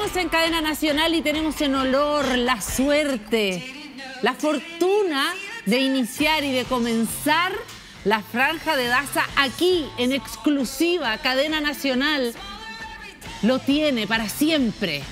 Seguimos en cadena nacional y tenemos en olor la suerte, la fortuna de iniciar y de comenzar la franja de Daza aquí en exclusiva cadena nacional. Lo tiene para siempre.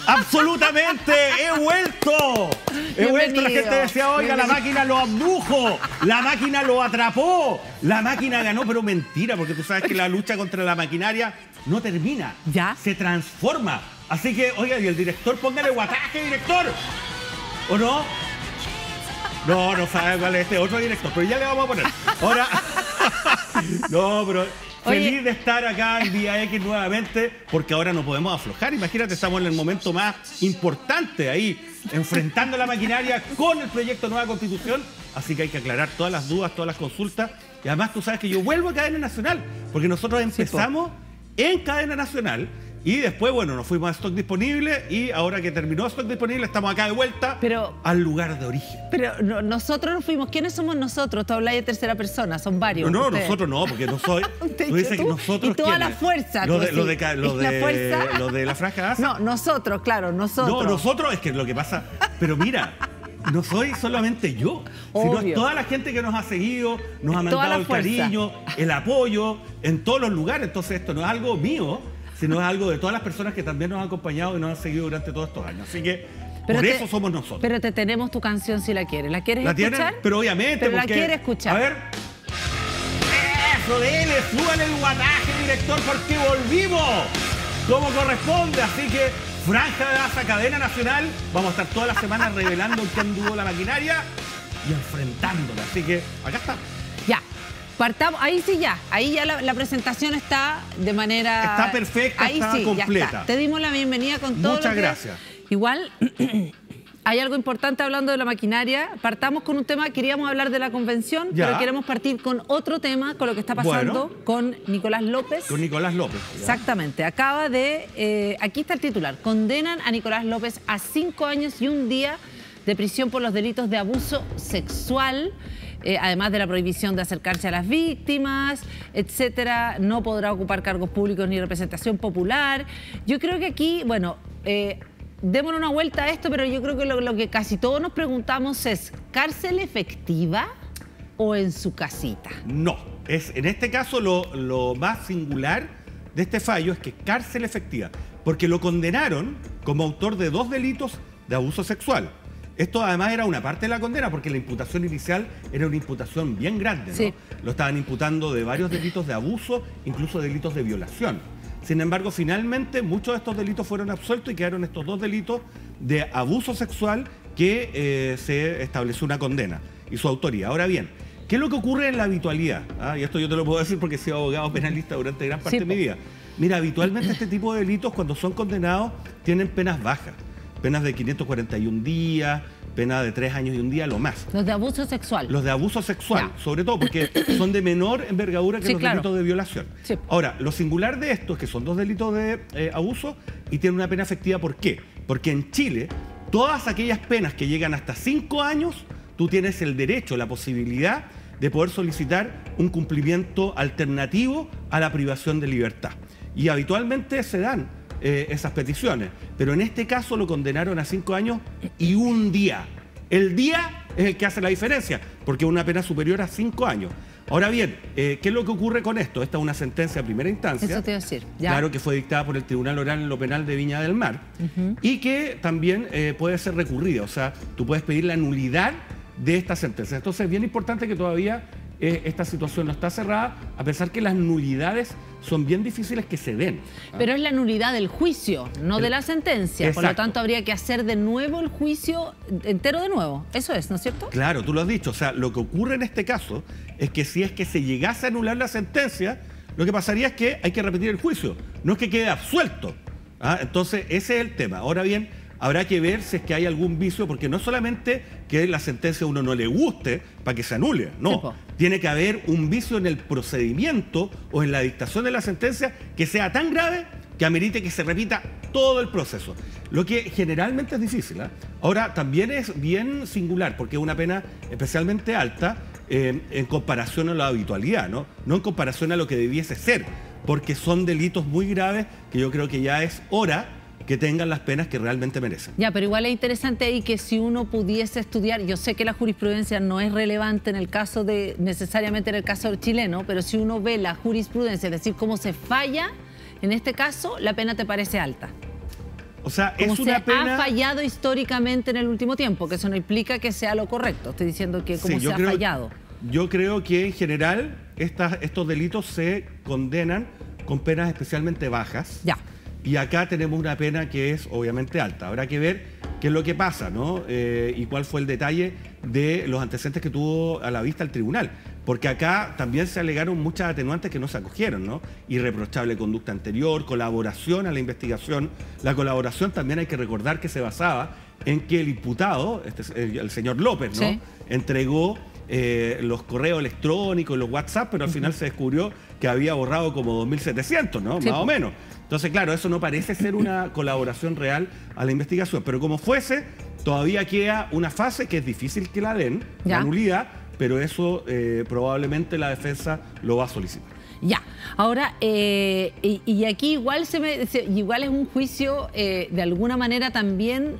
¡Absolutamente! ¡He vuelto! ¡He vuelto! La gente decía, oiga, la máquina lo abdujo, la máquina lo atrapó, la máquina ganó, pero mentira, porque tú sabes que la lucha contra la maquinaria no termina. ¿Ya? Se transforma. Así que, oiga, y el director, póngale guataje, director. ¿O no? No, no sabe cuál es este otro director, pero ya le vamos a poner. Ahora, no, pero feliz de estar acá en Vía X nuevamente, porque ahora no podemos aflojar. Imagínate, estamos en el momento más importante ahí, enfrentando la maquinaria con el proyecto de nueva Constitución. Así que hay que aclarar todas las dudas, todas las consultas. Y además tú sabes que yo vuelvo a Cadena Nacional, porque nosotros empezamos en Cadena Nacional. Y después, bueno, nos fuimos a Stock Disponible y ahora que terminó Stock Disponible estamos acá de vuelta al lugar de origen. Pero nosotros nos fuimos. ¿Quiénes somos nosotros? Tú hablas de tercera persona, son varios. No, nosotros no, porque no soy. Tú dices que nosotros. Y toda la fuerza. Lo de la franja Daza. No, nosotros, claro, nosotros. No, nosotros es que lo que pasa. Pero mira, no soy solamente yo, sino es toda la gente que nos ha seguido, nos ha mandado el cariño, el apoyo en todos los lugares. Entonces, esto no es algo mío, sino es algo de todas las personas que también nos han acompañado y nos han seguido durante todos estos años. Así que por eso somos nosotros. Pero te tenemos tu canción si la quieres. ¿La quieres escuchar? ¿La tienen? Pero obviamente, pero porque... la quiere escuchar. A ver. Eso, dele, súbale el guataje, director, porque volvimos como corresponde. Así que, franja de Daza, cadena nacional. Vamos a estar todas las semanas revelando quién dudo la maquinaria y enfrentándola. Así que, acá está. Ya. Partamos, ahí sí ya, ahí ya la presentación está de manera... Está perfecta, ahí está sí, completa. Ya está. Te dimos la bienvenida con todo. Muchas gracias. Igual, hay algo importante hablando de la maquinaria. Partamos con un tema, queríamos hablar de la convención, pero queremos partir con otro tema, con lo que está pasando con Nicolás López. Con Nicolás López. Ya. Exactamente, acaba de... aquí está el titular. Condenan a Nicolás López a 5 años y 1 día de prisión por los delitos de abuso sexual. Además de la prohibición de acercarse a las víctimas, etcétera, no podrá ocupar cargos públicos ni representación popular. Yo creo que aquí, bueno, démonos una vuelta a esto, pero yo creo que lo que casi todos nos preguntamos es, ¿cárcel efectiva o en su casita? No, en este caso lo más singular de este fallo es que cárcel efectiva, porque lo condenaron como autor de 2 delitos de abuso sexual. Esto además era una parte de la condena porque la imputación inicial era una imputación bien grande, ¿no? Sí. Lo estaban imputando de varios delitos de abuso, incluso delitos de violación. Sin embargo, finalmente muchos de estos delitos fueron absueltos y quedaron estos 2 delitos de abuso sexual que se estableció una condena y su autoría. Ahora bien, ¿qué es lo que ocurre en la habitualidad? Y esto yo te lo puedo decir porque he sido abogado penalista durante gran parte de mi vida. Mira, habitualmente este tipo de delitos cuando son condenados tienen penas bajas. Penas de 541 días, penas de 3 años y 1 día, lo más. Los de abuso sexual. Los de abuso sexual, sobre todo porque son de menor envergadura que los delitos de violación. Sí. Ahora, lo singular de esto es que son 2 delitos de abuso y tienen una pena efectiva. ¿Por qué? Porque en Chile, todas aquellas penas que llegan hasta 5 años, tú tienes el derecho, la posibilidad de poder solicitar un cumplimiento alternativo a la privación de libertad. Y habitualmente se dan esas peticiones, pero en este caso lo condenaron a 5 años y 1 día. El día es el que hace la diferencia, porque es una pena superior a 5 años. Ahora bien, ¿qué es lo que ocurre con esto? Esta es una sentencia de primera instancia. Eso te iba a decir. Ya. Claro, que fue dictada por el Tribunal Oral en lo Penal de Viña del Mar y que también puede ser recurrida, o sea, tú puedes pedir la nulidad de esta sentencia. Entonces es bien importante que todavía esta situación no está cerrada, a pesar que las nulidades son bien difíciles que se den. Pero es la nulidad del juicio, no de la sentencia. Exacto. Por lo tanto, habría que hacer de nuevo el juicio entero de nuevo. Eso es, ¿no es cierto? Claro, tú lo has dicho. O sea, lo que ocurre en este caso es que si es que se llegase a anular la sentencia, lo que pasaría es que hay que repetir el juicio. No es que quede absuelto. Entonces, ese es el tema. Ahora bien, habrá que ver si es que hay algún vicio, porque no solamente que la sentencia a uno no le guste para que se anule, no. Tiene que haber un vicio en el procedimiento o en la dictación de la sentencia que sea tan grave que amerite que se repita todo el proceso. Lo que generalmente es difícil. Ahora, también es bien singular, porque es una pena especialmente alta en comparación a la habitualidad, ¿no? No en comparación a lo que debiese ser, porque son delitos muy graves que yo creo que ya es hora que tengan las penas que realmente merecen. Ya, pero igual es interesante ahí que si uno pudiese estudiar, yo sé que la jurisprudencia no es relevante en el caso de, necesariamente en el caso chileno, pero si uno ve la jurisprudencia, es decir, cómo se falla, en este caso, la pena te parece alta. O sea, como es una pena... ha fallado históricamente en el último tiempo, que eso no implica que sea lo correcto. Estoy diciendo que como se ha fallado. Yo creo que en general estos delitos se condenan con penas especialmente bajas. Ya. Y acá tenemos una pena que es obviamente alta. Habrá que ver qué es lo que pasa, ¿no? Y cuál fue el detalle de los antecedentes que tuvo a la vista el tribunal. Porque acá también se alegaron muchas atenuantes que no se acogieron, ¿no? Irreprochable conducta anterior, colaboración a la investigación. La colaboración también hay que recordar que se basaba en que el imputado, el señor López, ¿no? Sí. Entregó los correos electrónicos, los WhatsApp, pero al final se descubrió que había borrado como 2.700, ¿no? Sí. Más o menos. Entonces, claro, eso no parece ser una colaboración real a la investigación, pero como fuese, todavía queda una fase que es difícil que la den, la nulidad, pero eso probablemente la defensa lo va a solicitar. Ya, ahora, y aquí igual, igual es un juicio de alguna manera también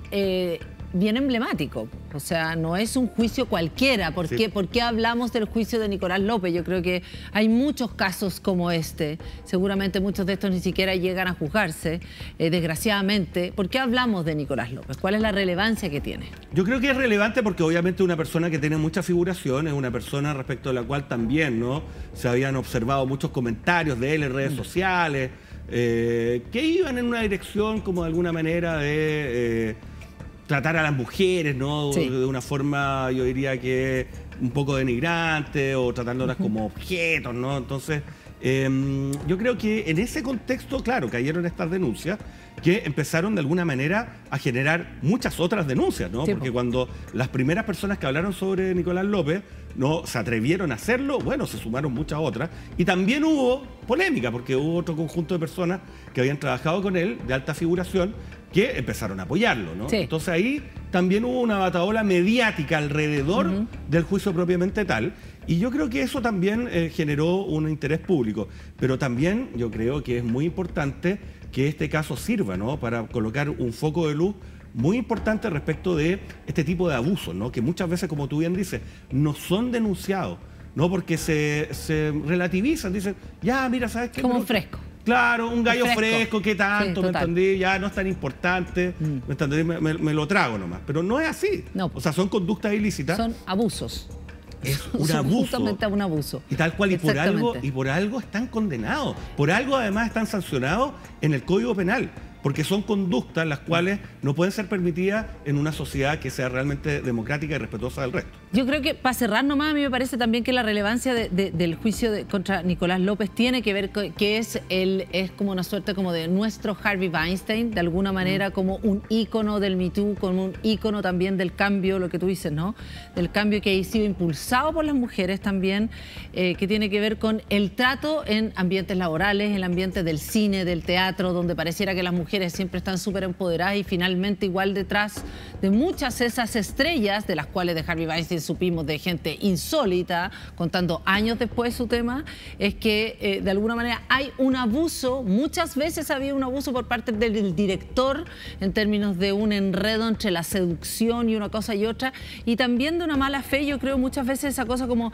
bien emblemático. O sea, no es un juicio cualquiera. ¿Por qué hablamos del juicio de Nicolás López? Yo creo que hay muchos casos como este. Seguramente muchos de estos ni siquiera llegan a juzgarse, desgraciadamente. ¿Por qué hablamos de Nicolás López? ¿Cuál es la relevancia que tiene? Yo creo que es relevante porque obviamente es una persona que tiene mucha figuración, es una persona respecto a la cual también, ¿no?, se habían observado muchos comentarios de él en redes sociales, que iban en una dirección como de alguna manera de... tratar a las mujeres, ¿no? Sí. De una forma, yo diría que un poco denigrante o tratándolas como objetos, ¿no? Entonces, yo creo que en ese contexto, claro, cayeron estas denuncias que empezaron de alguna manera a generar muchas otras denuncias, ¿no? Sí, porque cuando las primeras personas que hablaron sobre Nicolás López no se atrevieron a hacerlo, bueno, se sumaron muchas otras. Y también hubo polémica, porque hubo otro conjunto de personas que habían trabajado con él, de alta figuración, que empezaron a apoyarlo, ¿no? Sí. Entonces ahí también hubo una batahola mediática alrededor del juicio propiamente tal, y yo creo que eso también generó un interés público, pero también yo creo que es muy importante que este caso sirva, ¿no?, para colocar un foco de luz muy importante respecto de este tipo de abusos, ¿no?, que muchas veces, como tú bien dices, no son denunciados, ¿no?, porque se relativizan, dicen, ya, mira, ¿sabes qué? Como fresco. Claro, un gallo fresco, ¿qué tanto? Sí, ¿me entendí? Ya no es tan importante, ¿me entendí? Me lo trago nomás. Pero no es así. No. O sea, son conductas ilícitas. Son abusos. Es un abuso. Justamente un abuso. Y tal cual, y por algo están condenados. Por algo además están sancionados en el Código Penal. Porque son conductas las cuales no pueden ser permitidas en una sociedad que sea realmente democrática y respetuosa del resto. Yo creo que, para cerrar nomás, a mí me parece también que la relevancia del juicio contra Nicolás López tiene que ver con que es como una suerte como de nuestro Harvey Weinstein, de alguna manera como un ícono del Me Too, como un ícono también del cambio, lo que tú dices, ¿no? Del cambio que ha sido impulsado por las mujeres también, que tiene que ver con el trato en ambientes laborales, en el ambiente del cine, del teatro, donde pareciera que las mujeres siempre están súper empoderadas y finalmente igual detrás de muchas de esas estrellas, de las cuales de Harvey Weinstein supimos de gente insólita, contando años después su tema, es que de alguna manera hay un abuso, muchas veces había un abuso por parte del director en términos de un enredo entre la seducción y una cosa y otra, y también de una mala fe. Yo creo muchas veces esa cosa como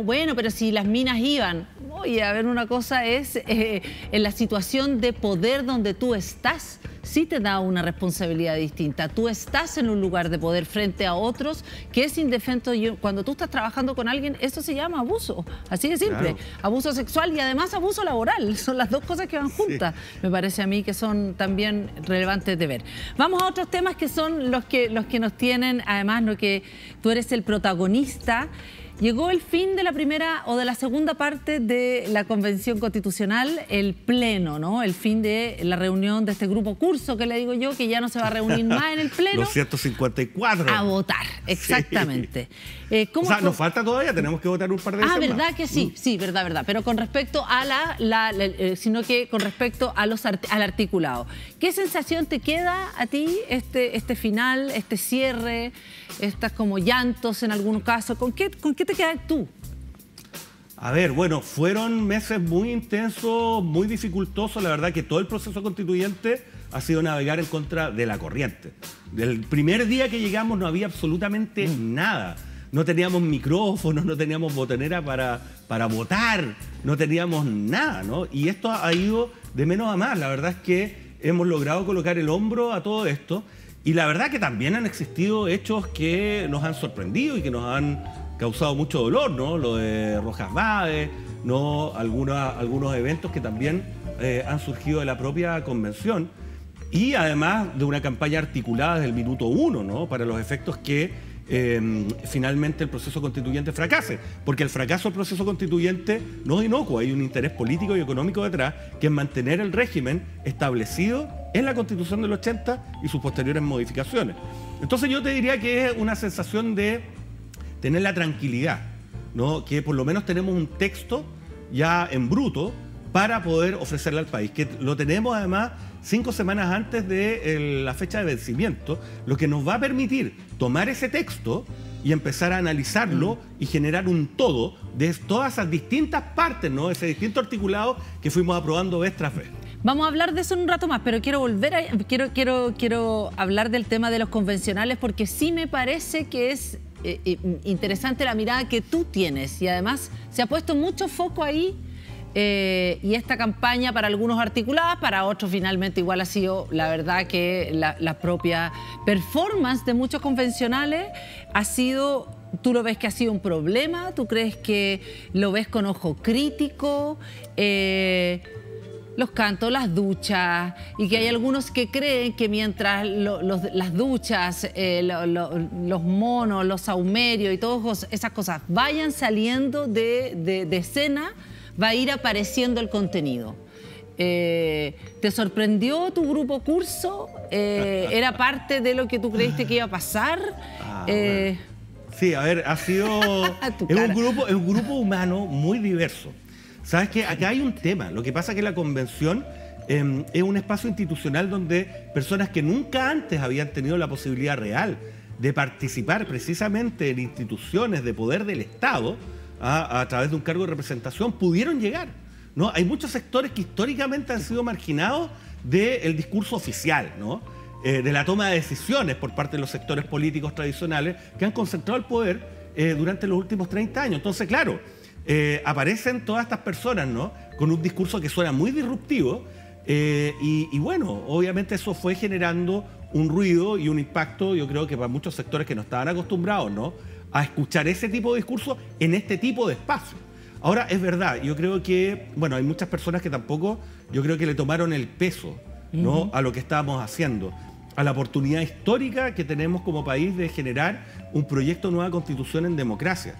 bueno, pero si las minas iban, oye, a ver, una cosa es en la situación de poder donde tú estás, sí te da una responsabilidad distinta. Tú estás en un lugar de poder frente a otros que es indefenso. Cuando tú estás trabajando con alguien, eso se llama abuso. Así de simple. Claro. Abuso sexual y además abuso laboral. Son las dos cosas que van juntas. Sí. Me parece a mí que son también relevantes de ver. Vamos a otros temas que son los que nos tienen, además, lo que tú eres el protagonista. Llegó el fin de la primera o de la segunda parte de la Convención Constitucional, el pleno, ¿no? El fin de la reunión de este grupo curso, que le digo yo, que ya no se va a reunir más en el pleno. Los 154. A votar, exactamente. Sí. O sea, nos falta todavía, tenemos que votar un par de veces más. ¿Verdad que sí? Sí, verdad. Pero con respecto a sino que con respecto a al articulado. ¿Qué sensación te queda a ti este final, este cierre, estas como llantos en algunos casos? ¿Con qué te quedas tú? A ver, bueno, fueron meses muy intensos, muy dificultosos. La verdad que todo el proceso constituyente ha sido navegar en contra de la corriente. Del primer día que llegamos no había absolutamente nada. No teníamos micrófonos, no teníamos botonera para votar, no teníamos nada, ¿no? Y esto ha ido de menos a más. La verdad es que hemos logrado colocar el hombro a todo esto. Y la verdad que también han existido hechos que nos han sorprendido y que nos han causado mucho dolor, ¿no? Lo de Rojas Vade, ¿no? Algunos eventos que también han surgido de la propia convención. Y además de una campaña articulada desde el minuto 1, ¿no? Para los efectos que finalmente el proceso constituyente fracase, porque el fracaso del proceso constituyente no es inocuo, hay un interés político y económico detrás, que es mantener el régimen establecido en la Constitución del 80 y sus posteriores modificaciones. Entonces yo te diría que es una sensación de tener la tranquilidad, ¿no? Que por lo menos tenemos un texto ya en bruto para poder ofrecerle al país, que lo tenemos además 5 semanas antes de la fecha de vencimiento, lo que nos va a permitir tomar ese texto y empezar a analizarlo y generar un todo de todas esas distintas partes, ¿no? Ese distinto articulado que fuimos aprobando vez tras vez. Vamos a hablar de eso en un rato más, pero quiero volver a, quiero hablar del tema de los convencionales, porque sí me parece que es interesante la mirada que tú tienes, y además se ha puesto mucho foco ahí. Y esta campaña para algunos articuladas, para otros finalmente igual ha sido, la verdad que la propia performance de muchos convencionales ha sido, ¿tú lo ves que ha sido un problema? ¿Tú crees que lo ves con ojo crítico? Los cantos, las duchas, y que hay algunos que creen que mientras las duchas, los monos, los saumerios y todas esas cosas vayan saliendo de escena, va a ir apareciendo el contenido. ¿Te sorprendió tu grupo curso? ¿Era parte de lo que tú creíste que iba a pasar? Bueno. Sí, a ver, ha sido... es un grupo humano muy diverso. ¿Sabes qué? Acá hay un tema. Lo que pasa es que la convención es un espacio institucional donde personas que nunca antes habían tenido la posibilidad real de participar precisamente en instituciones de poder del Estado, a través de un cargo de representación, pudieron llegar, ¿no? Hay muchos sectores que históricamente han sido marginados del discurso oficial, ¿no? De la toma de decisiones por parte de los sectores políticos tradicionales que han concentrado el poder durante los últimos 30 años. Entonces, claro, aparecen todas estas personas, ¿no? Con un discurso que suena muy disruptivo y bueno, obviamente eso fue generando un ruido y un impacto, yo creo que para muchos sectores que no estaban acostumbrados, ¿no? A escuchar ese tipo de discurso en este tipo de espacio. Ahora, es verdad, yo creo que, bueno, hay muchas personas que tampoco, yo creo que le tomaron el peso, ¿no? A lo que estábamos haciendo, a la oportunidad histórica que tenemos como país de generar un proyecto de nueva constitución en democracia.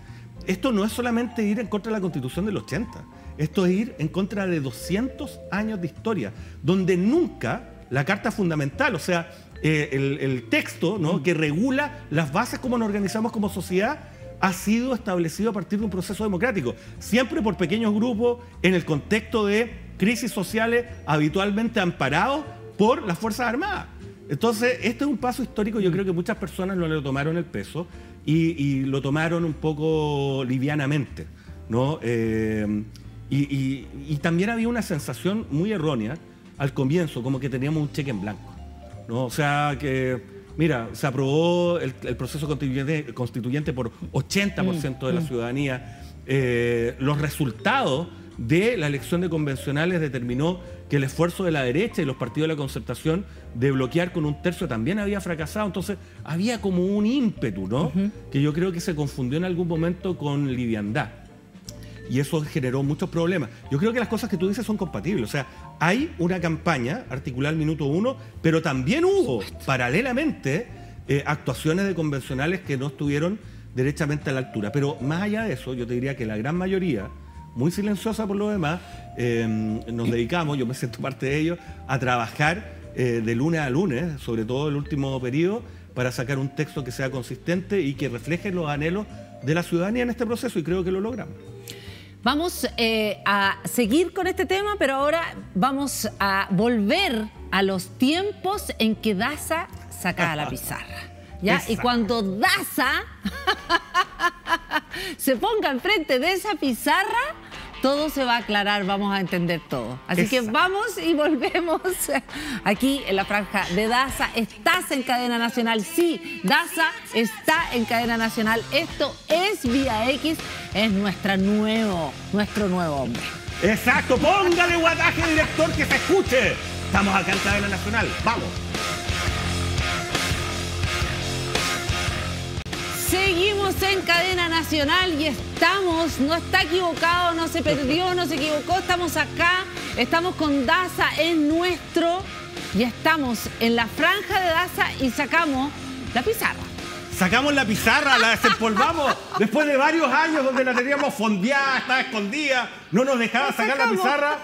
Esto no es solamente ir en contra de la constitución del 80, esto es ir en contra de 200 años de historia, donde nunca la Carta Fundamental, o sea, el texto, ¿no? Que regula las bases como nos organizamos como sociedad, ha sido establecido a partir de un proceso democrático, siempre por pequeños grupos, en el contexto de crisis sociales habitualmente amparados por las Fuerzas Armadas. Entonces, este es un paso histórico, yo creo que muchas personas no le tomaron el peso y lo tomaron un poco livianamente, ¿no? Y también había una sensación muy errónea al comienzo, como que teníamos un cheque en blanco, ¿no? O sea, que, mira, se aprobó el proceso constituyente por 80% de la ciudadanía. Los resultados de la elección de convencionales determinó que el esfuerzo de la derecha y los partidos de la concertación de bloquear con 1/3 también había fracasado. Entonces, había como un ímpetu, ¿no? Que yo creo que se confundió en algún momento con liviandad. Y eso generó muchos problemas. Yo creo que las cosas que tú dices son compatibles. O sea, hay una campaña articulada al minuto 1, pero también hubo, paralelamente, actuaciones de convencionales que no estuvieron derechamente a la altura. Pero más allá de eso, yo te diría que la gran mayoría, muy silenciosa por lo demás, nos dedicamos, yo me siento parte de ello, a trabajar de lunes a lunes, sobre todo el último periodo, para sacar un texto que sea consistente y que refleje los anhelos de la ciudadanía en este proceso, y creo que lo logramos. Vamos a seguir con este tema, pero ahora vamos a volver a los tiempos en que Daza sacaba la pizarra, ¿ya? Y cuando Daza se ponga enfrente de esa pizarra, todo se va a aclarar, vamos a entender todo. Así que vamos y volvemos aquí en la franja de Daza. ¿Estás en cadena nacional? Sí, Daza está en cadena nacional. Esto es Vía X, es nuestro nuevo hombre. Exacto, póngale guataje, director, que se escuche. Estamos acá en cadena nacional, vamos. Seguimos en cadena nacional y estamos, no está equivocado, no se perdió, no se equivocó, estamos acá, estamos con Daza en nuestro y estamos en la franja de Daza y sacamos la pizarra. Sacamos la pizarra, la desempolvamos después de varios años donde la teníamos fondeada, estaba escondida, no nos dejaba sacar la pizarra.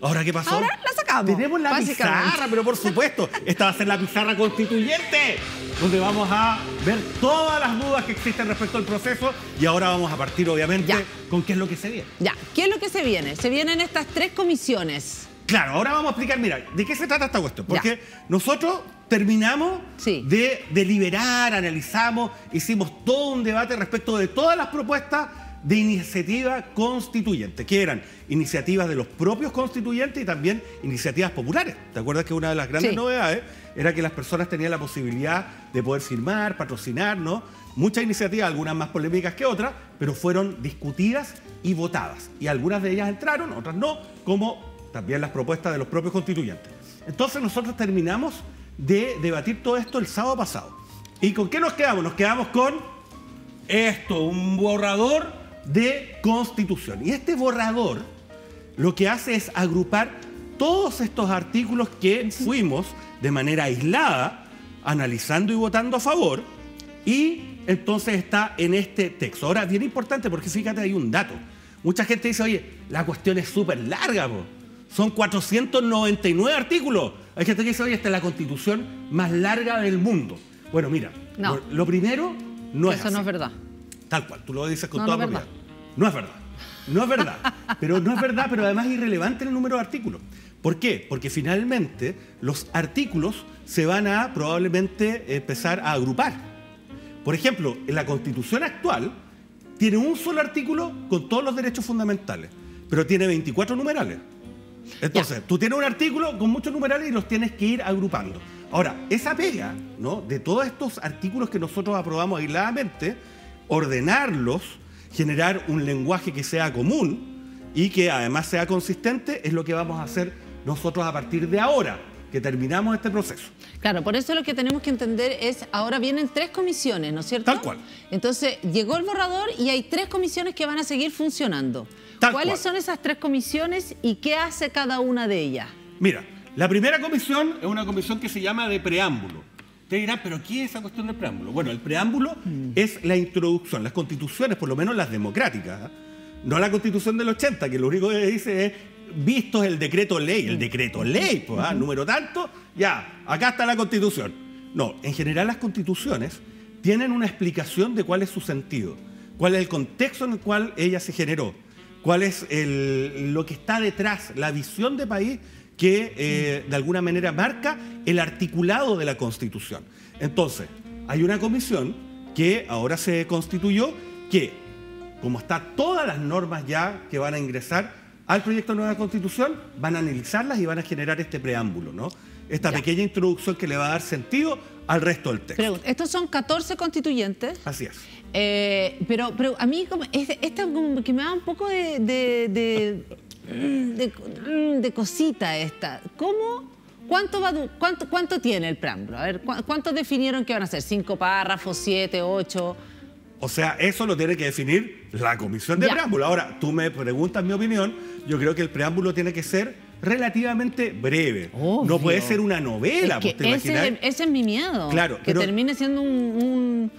¿Ahora qué pasó? Ahora la sacamos. Tenemos la pizarra, pero por supuesto, esta va a ser la pizarra constituyente, donde vamos a ver todas las dudas que existen respecto al proceso y ahora vamos a partir, obviamente, con qué es lo que se viene. Ya, ¿qué es lo que se viene? Se vienen estas 3 comisiones. Claro, ahora vamos a explicar, mira, ¿de qué se trata esta cuestión? Porque nosotros terminamos de deliberar, analizamos, hicimos todo un debate respecto de todas las propuestas de iniciativa constituyente, que eran iniciativas de los propios constituyentes y también iniciativas populares. ¿Te acuerdas que una de las grandes novedades era que las personas tenían la posibilidad de poder firmar, patrocinar, ¿no? Muchas iniciativas, algunas más polémicas que otras, pero fueron discutidas y votadas. Y algunas de ellas entraron, otras no, como también las propuestas de los propios constituyentes. Entonces nosotros terminamos de debatir todo esto el sábado pasado. ¿Y con qué nos quedamos? Nos quedamos con esto, un borrador de constitución. Y este borrador lo que hace es agrupar todos estos artículos que fuimos de manera aislada analizando y votando a favor, y entonces está en este texto. Ahora, bien importante, porque fíjate, hay un dato. Mucha gente dice, oye, la cuestión es súper larga, po. Son 499 artículos. Hay gente que dice, oye, esta es la constitución más larga del mundo. Bueno, mira, lo primero no es así. Eso no es verdad. Tal cual, tú lo dices con toda propiedad. No es verdad. No es verdad. Pero no es verdad, pero además es irrelevante el número de artículos. ¿Por qué? Porque finalmente los artículos se van a probablemente empezar a agrupar. Por ejemplo, en la Constitución actual tiene un solo artículo con todos los derechos fundamentales, pero tiene 24 numerales. Entonces, tú tienes un artículo con muchos numerales y los tienes que ir agrupando. Ahora, esa pega, ¿no?, de todos estos artículos que nosotros aprobamos aisladamente, ordenarlos, generar un lenguaje que sea común y que además sea consistente, es lo que vamos a hacer nosotros a partir de ahora, que terminamos este proceso. Claro, por eso lo que tenemos que entender es, ahora vienen 3 comisiones, ¿no es cierto? Tal cual. Entonces, llegó el borrador y hay 3 comisiones que van a seguir funcionando. ¿Cuáles son esas 3 comisiones y qué hace cada una de ellas? Mira, la primera comisión es una comisión que se llama de preámbulo. Te dirán, ¿pero qué es esa cuestión del preámbulo? Bueno, el preámbulo es la introducción. Las constituciones, por lo menos las democráticas, no la constitución del 80, que lo único que dice es, visto el decreto ley. El decreto ley, pues, número tanto, ya, acá está la constitución. No, en general las constituciones tienen una explicación de cuál es su sentido, cuál es el contexto en el cual ella se generó, cuál es lo que está detrás, la visión de país que de alguna manera marca el articulado de la Constitución. Entonces, hay una comisión que ahora se constituyó que, como están todas las normas ya que van a ingresar al proyecto de nueva Constitución, van a analizarlas y van a generar este preámbulo, ¿no? Esta pequeña introducción que le va a dar sentido al resto del texto. Pregunta, estos son 14 constituyentes. Así es. Pero a mí esta como que me da un poco de cosita esta. ¿Cuánto tiene el preámbulo? A ver, ¿cuántos definieron que van a ser? ¿5 párrafos, 7, 8? O sea, eso lo tiene que definir la comisión de preámbulo. Ahora, tú me preguntas mi opinión, yo creo que el preámbulo tiene que ser relativamente breve. Obvio. No puede ser una novela, es que ese es mi miedo. Claro, que termine siendo un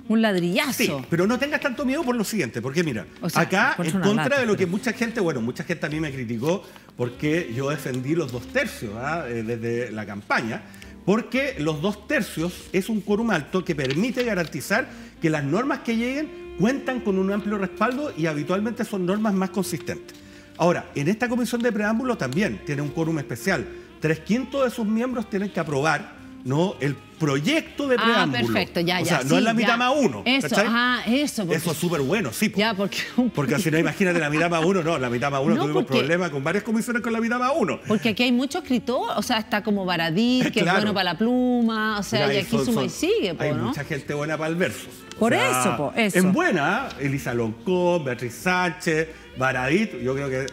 ladrillazo. Sí, pero no tengas tanto miedo por lo siguiente, porque mira, acá en contra de lo que mucha gente a mí me criticó porque yo defendí los 2 tercios desde la campaña, porque los 2 tercios es un quórum alto que permite garantizar que las normas que lleguen cuentan con un amplio respaldo y habitualmente son normas más consistentes. Ahora, en esta comisión de preámbulo también tiene un quórum especial. 3/5 de sus miembros tienen que aprobar, ¿no?, proyecto de preámbulo. Perfecto, ya, o ya. sea, no es la mitad más uno. Eso, ¿cachai? eso. Eso es súper bueno, sí. Ya, porque si no, imagínate la mitad más uno, no, la mitad más uno tuvimos problemas con varias comisiones con la mitad más uno. Porque aquí hay mucho escritor, o sea, está como Baradit, que es bueno para la pluma, o sea, y aquí suma y sigue, hay ¿no? mucha gente buena para el verso. Por eso, eso. En buena, Elisa Loncón, Beatriz Sánchez, Baradit, yo creo que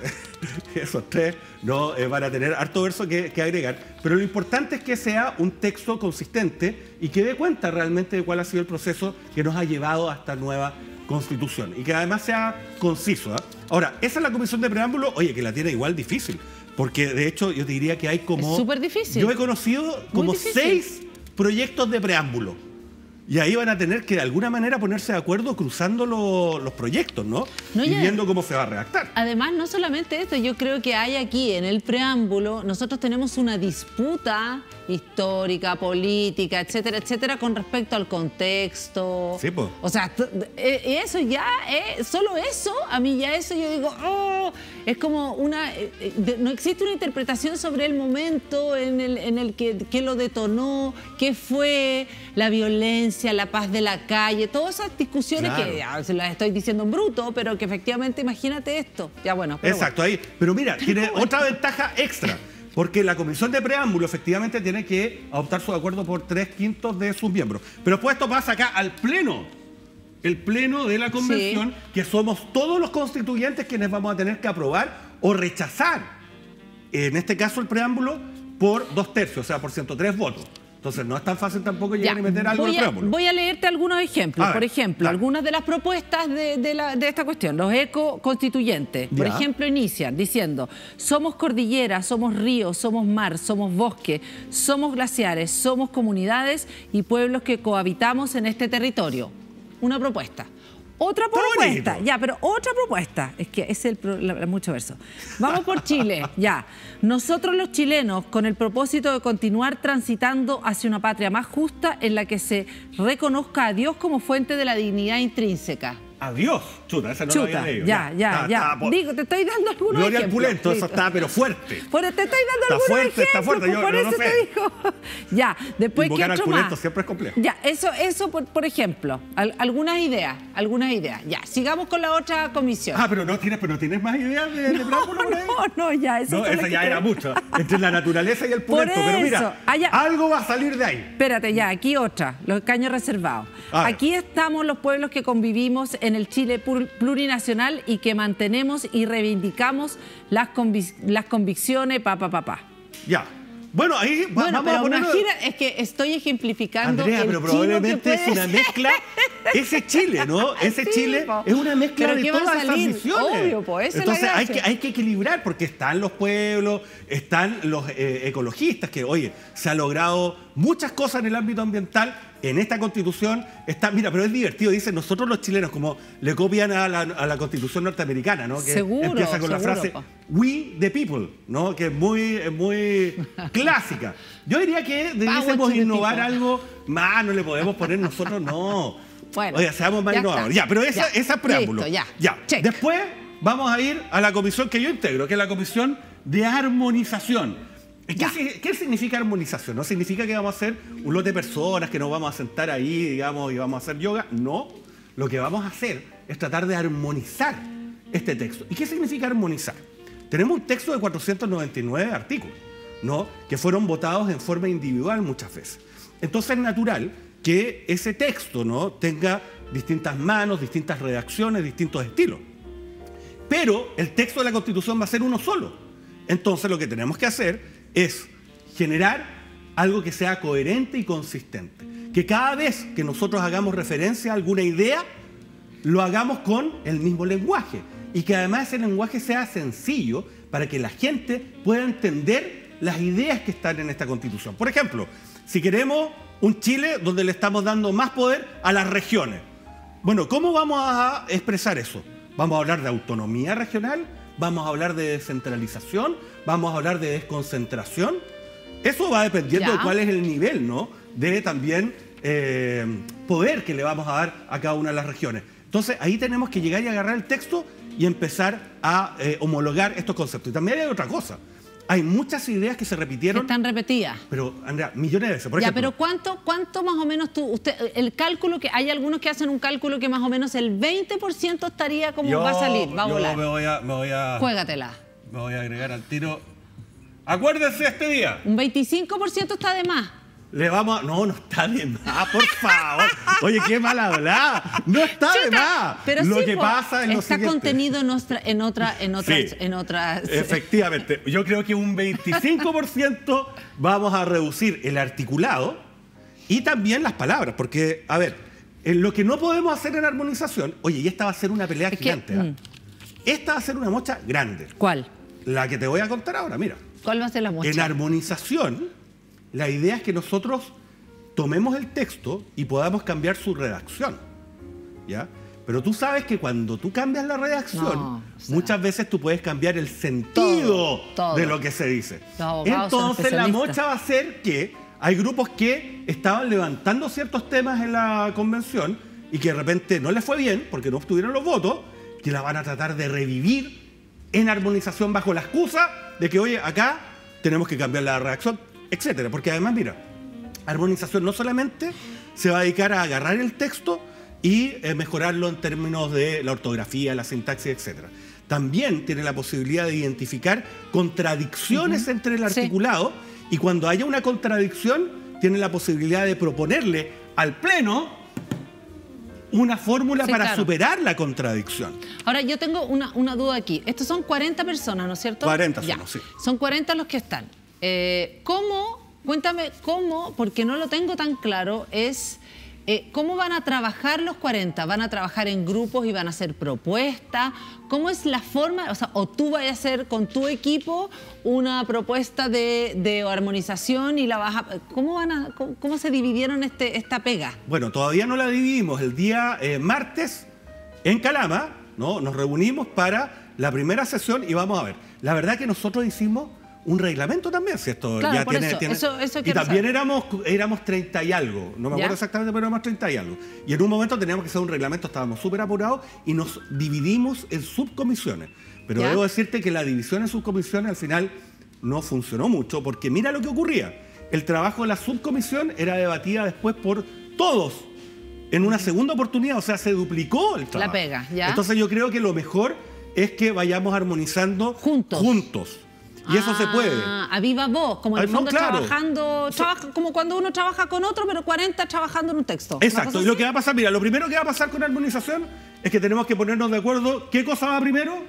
esos tres no van a tener harto verso que agregar. Pero lo importante es que sea un texto consistente y que dé cuenta realmente de cuál ha sido el proceso que nos ha llevado a esta nueva Constitución. Y que además sea conciso. Ahora, esa es la comisión de preámbulo, oye, que la tiene igual difícil. Porque de hecho yo te diría que hay como... Es súper difícil. Yo he conocido como 6 proyectos de preámbulo. Y ahí van a tener que de alguna manera ponerse de acuerdo cruzando los proyectos, ¿no? Y viendo cómo se va a redactar. Además, no solamente esto, yo creo que hay aquí en el preámbulo, nosotros tenemos una disputa histórica, política, etcétera, etcétera, con respecto al contexto. Sí, pues. O sea, eso ya, solo eso, a mí ya eso yo digo, oh, es como una... no existe una interpretación sobre el momento en el que lo detonó, qué fue la violencia, la paz de la calle, todas esas discusiones que ya, se las estoy diciendo en bruto, pero que efectivamente imagínate esto. Ya bueno. Exacto, ahí. Pero mira, tiene otra ventaja extra. Porque la comisión de preámbulo efectivamente tiene que adoptar su acuerdo por 3/5 de sus miembros. Pero después esto pasa acá al pleno. El pleno de la convención, que somos todos los constituyentes quienes vamos a tener que aprobar o rechazar, en este caso el preámbulo, por 2/3, o sea, por 103 votos. Entonces no es tan fácil tampoco llegar y meter algo en el preámbulo. Voy a leerte algunos ejemplos. Por ejemplo, algunas de las propuestas de esta cuestión. Los ecoconstituyentes, por ejemplo, inician diciendo: somos cordillera, somos ríos, somos mar, somos bosque, somos glaciares, somos comunidades y pueblos que cohabitamos en este territorio. Una propuesta. Otra propuesta, ya, pero otra propuesta, es que es mucho verso. Vamos por Chile, ya. Nosotros los chilenos, con el propósito de continuar transitando hacia una patria más justa en la que se reconozca a Dios como fuente de la dignidad intrínseca. Adiós. Chuta, esa no lo había leído. Ya. Digo, te estoy dando algunos Gloria ejemplos. al Pulento, eso está, pero fuerte. Pero te estoy dando algunos ejemplos. Está fuerte, yo por no eso sé. te digo. Ya, después, ¿qué otro más? Siempre es complejo. Ya, eso por ejemplo. Algunas ideas. Ya, sigamos con la otra comisión. Pero no tienes más ideas de preámbulo. No, ya, eso. No, esa ya era mucho. Entre la naturaleza y el Pulento. Pero mira, algo va a salir de ahí. Espérate, ya, aquí otra, los escaños reservados. Aquí estamos los pueblos que convivimos en el Chile plurinacional y que mantenemos y reivindicamos las convicciones, Ya. Bueno, ahí vamos a poner... Es que estoy ejemplificando. Andrea, pero probablemente es una mezcla. Ese Chile, ¿no? Ese Chile es una mezcla de todas esas visiones. Obvio, pues, entonces hay que equilibrar, porque están los pueblos, están los ecologistas, que, oye, se ha logrado muchas cosas en el ámbito ambiental. En esta Constitución está, mira, pero es divertido, dicen nosotros los chilenos, como le copian a la Constitución norteamericana, ¿no? Que empieza con la frase "We the people", ¿no? Que es muy clásica. Yo diría que debiésemos innovar algo más, no le podemos poner nosotros, no. Bueno, oye, seamos más innovadores. Ya, pero esa es preámbulo. Listo, ya. Después vamos a ir a la comisión que yo integro, que es la comisión de armonización. ¿Qué significa armonización? ¿No significa que vamos a ser un lote de personas, que nos vamos a sentar ahí, digamos, y vamos a hacer yoga? No. Lo que vamos a hacer es tratar de armonizar este texto. ¿Y qué significa armonizar? Tenemos un texto de 499 artículos, ¿no? Que fueron votados en forma individual muchas veces. Entonces es natural que ese texto, ¿no? Tenga distintas manos, distintas redacciones, distintos estilos. Pero el texto de la Constitución va a ser uno solo. Entonces lo que tenemos que hacer es generar algo que sea coherente y consistente. Que cada vez que nosotros hagamos referencia a alguna idea, lo hagamos con el mismo lenguaje. Y que además ese lenguaje sea sencillo para que la gente pueda entender las ideas que están en esta Constitución. Por ejemplo, si queremos un Chile donde le estamos dando más poder a las regiones. Bueno, ¿cómo vamos a expresar eso? ¿Vamos a hablar de autonomía regional? ¿Vamos a hablar de descentralización? ¿Vamos a hablar de desconcentración? Eso va dependiendo de cuál es el nivel, ¿no? De también poder que le vamos a dar a cada una de las regiones. Entonces, ahí tenemos que llegar y agarrar el texto y empezar a homologar estos conceptos. Y también hay otra cosa. hay muchas ideas que se repitieron. Están repetidas. Pero, Andrea, millones de veces. Por ya, ejemplo, pero ¿cuánto más o menos el cálculo que hay algunos que hacen un cálculo que más o menos el 20% estaría como va a salir, va a volar? Me voy a... Juégatela. Me voy a agregar al tiro. Acuérdense este día. Un 25% está de más. Le vamos a... No, no está de más, por favor. Oye, qué mal hablar. No está de más. Pero lo sí, que pasa es lo está siguiente. Contenido en otras. Efectivamente. Yo creo que un 25% vamos a reducir el articulado y también las palabras. Porque, a ver, lo que no podemos hacer en armonización... Oye, y esta va a ser una pelea gigante. Esta va a ser una mocha grande. ¿Cuál? La que te voy a contar ahora, mira. ¿Cuál va a ser la mocha? En armonización, la idea es que nosotros tomemos el texto y podamos cambiar su redacción, ¿ya? Pero tú sabes que cuando tú cambias la redacción, muchas veces tú puedes cambiar el sentido de lo que se dice. Entonces la mocha va a ser que hay grupos que estaban levantando ciertos temas en la convención y que de repente no les fue bien porque no obtuvieron los votos, que la van a tratar de revivir en armonización bajo la excusa de que, oye, acá tenemos que cambiar la redacción, etcétera. Porque además, mira, armonización no solamente se va a dedicar a agarrar el texto y mejorarlo en términos de la ortografía, la sintaxis, etcétera. También tiene la posibilidad de identificar contradicciones entre el articulado y cuando haya una contradicción tiene la posibilidad de proponerle al Pleno una fórmula para superar la contradicción. Ahora, yo tengo una duda aquí. Estos son 40 personas, ¿no es cierto? 40 somos, sí. Son 40 los que están. Cuéntame cómo, porque no lo tengo tan claro, ¿cómo van a trabajar los 40? ¿Van a trabajar en grupos y van a hacer propuestas? ¿Cómo es la forma? O sea, o tú vas a hacer con tu equipo una propuesta de armonización y la vas a... ¿Cómo se dividieron esta pega? Bueno, todavía no la dividimos. El día martes en Calama, ¿no? Nos reunimos para la primera sesión y vamos a ver. La verdad que nosotros hicimos un reglamento también, si esto claro, ya tiene... Eso y también éramos 30 y algo, no me acuerdo exactamente, pero éramos 30 y algo. Y en un momento teníamos que hacer un reglamento, estábamos súper apurados y nos dividimos en subcomisiones. Pero debo decirte que la división en subcomisiones al final no funcionó mucho, porque mira lo que ocurría. El trabajo de la subcomisión era debatida después por todos en una segunda oportunidad, o sea, se duplicó el trabajo. La pega, ¿ya? Entonces yo creo que lo mejor es que vayamos armonizando juntos. Y eso se puede. A viva voz, como en el fondo trabajando, como cuando uno trabaja con otro, pero 40 trabajando en un texto. Exacto, y lo que va a pasar, mira, lo primero que va a pasar con armonización es que tenemos que ponernos de acuerdo qué cosa va primero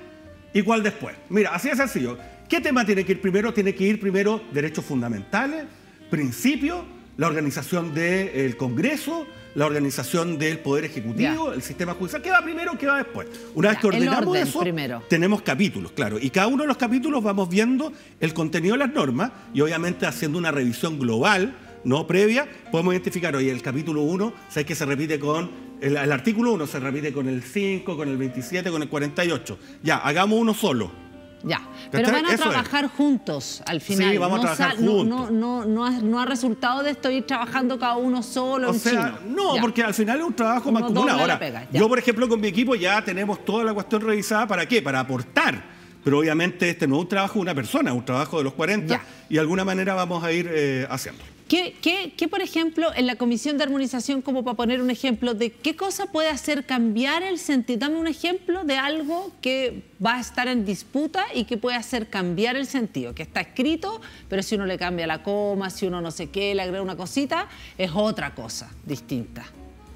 y cuál después. Mira, así de sencillo. ¿Qué tema tiene que ir primero? Tiene que ir primero derechos fundamentales, principios, la organización del Congreso, la organización del Poder Ejecutivo, el sistema judicial. ¿Qué va primero? ¿Qué va después? Una vez que ordenamos eso, tenemos capítulos, claro. Y cada uno de los capítulos vamos viendo el contenido de las normas y obviamente haciendo una revisión global, no previa, podemos identificar, oye, el capítulo 1, ¿sabes que se repite con... El artículo 1 se repite con el 5, con el 27, con el 48. Ya, hagamos uno solo. Ya, pero van a trabajar juntos al final. Sí, vamos a trabajar juntos. No ha resultado de esto ir trabajando cada uno solo en chino. No, porque al final es un trabajo mancomunado. Ahora, yo, por ejemplo, con mi equipo ya tenemos toda la cuestión revisada. ¿Para qué? Para aportar. Pero obviamente este no es un trabajo de una persona, es un trabajo de los 40 y de alguna manera vamos a ir haciendo. ¿Qué, por ejemplo, en la Comisión de Armonización, como para poner un ejemplo, de qué cosa puede hacer cambiar el sentido? Dame un ejemplo de algo que va a estar en disputa y que puede hacer cambiar el sentido, que está escrito, pero si uno le cambia la coma, si uno no sé qué, le agrega una cosita, es otra cosa distinta.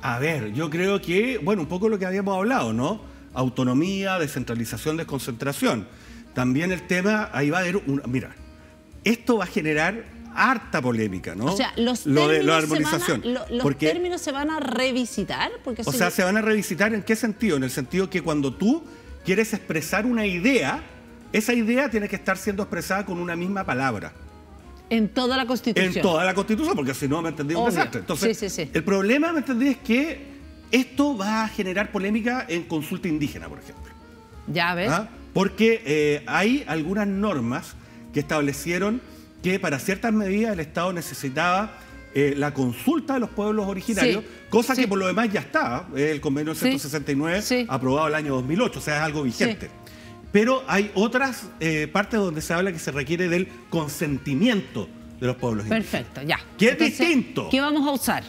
A ver, yo creo que, bueno, un poco lo que habíamos hablado, ¿no? Autonomía, descentralización, desconcentración. También el tema, ahí va a haber mira, esto va a generar harta polémica, ¿no? O sea, los términos se van a revisitar. Porque se van a revisitar ¿en qué sentido? En el sentido que cuando tú quieres expresar una idea, esa idea tiene que estar siendo expresada con una misma palabra. En toda la Constitución. En toda la Constitución, porque si no, me entendí un desastre. Entonces, el problema, me entendí, es que esto va a generar polémica en consulta indígena, por ejemplo. Ya ves. Porque hay algunas normas que establecieron que para ciertas medidas el Estado necesitaba la consulta de los pueblos originarios, cosa que por lo demás ya está, el convenio 169 aprobado el año 2008, o sea, es algo vigente. pero hay otras partes donde se habla que se requiere del consentimiento de los pueblos indígenas. Perfecto, ya. Que es Entonces, distinto. ¿qué vamos a usar?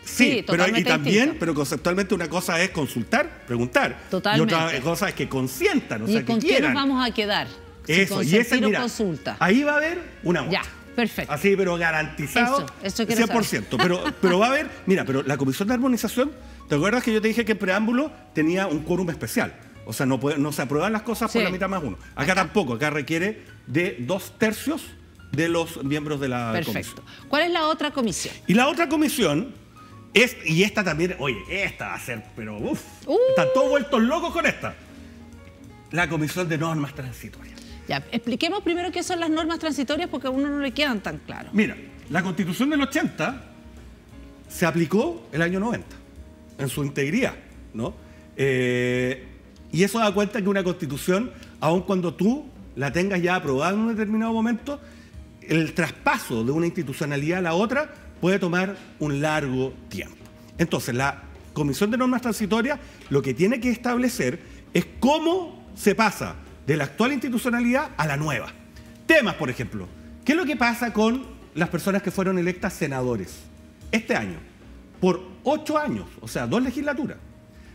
Sí, pero y totalmente también, distinto. pero conceptualmente una cosa es consultar, preguntar. Totalmente. Y otra cosa es que consientan, o ¿Y sea, con que qué quieran. nos vamos a quedar? Eso, Si y ese, consentir o mira, consulta. ahí va a haber una muestra. Ya, perfecto. Así, pero garantizado, Eso quiero 100%. Pero va a haber, mira, pero la Comisión de Armonización, ¿te acuerdas que yo te dije que en preámbulo tenía un quórum especial? O sea, no se aprueban las cosas por Sí. la mitad más uno. Acá tampoco, acá requiere de 2/3 de los miembros de la comisión. Perfecto. ¿Cuál es la otra comisión? Y la otra comisión es, y esta también, oye, esta va a ser, pero uff, están todos vueltos locos con esta. La Comisión de Normas Transitorias. Ya, expliquemos primero qué son las normas transitorias porque a uno no le quedan tan claros. Mira, la Constitución del 80 se aplicó el año 90, en su integridad, ¿no? Y eso da cuenta que una Constitución, aun cuando tú la tengas ya aprobada en un determinado momento, el traspaso de una institucionalidad a la otra puede tomar un largo tiempo. Entonces, la Comisión de Normas Transitorias lo que tiene que establecer es cómo se pasa de la actual institucionalidad a la nueva. Temas, por ejemplo. ¿Qué es lo que pasa con las personas que fueron electas senadores este año? Por 8 años, o sea, 2 legislaturas.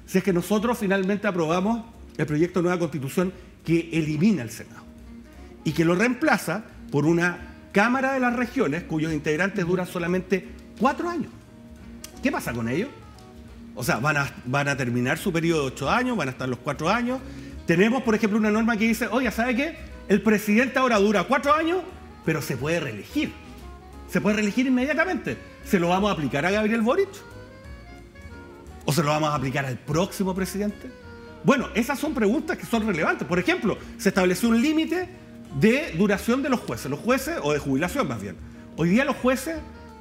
Si es que nosotros finalmente aprobamos el proyecto de nueva Constitución que elimina el Senado y que lo reemplaza por una Cámara de las Regiones cuyos integrantes duran solamente 4 años. ¿Qué pasa con ellos? O sea, van a terminar su periodo de 8 años, van a estar los 4 años. Tenemos, por ejemplo, una norma que dice, oye, ¿sabe qué? El presidente ahora dura 4 años, pero se puede reelegir. Se puede reelegir inmediatamente. ¿Se lo vamos a aplicar a Gabriel Boric? ¿O se lo vamos a aplicar al próximo presidente? Bueno, esas son preguntas que son relevantes. Por ejemplo, se estableció un límite de duración de los jueces. Los jueces, o de jubilación más bien. Hoy día los jueces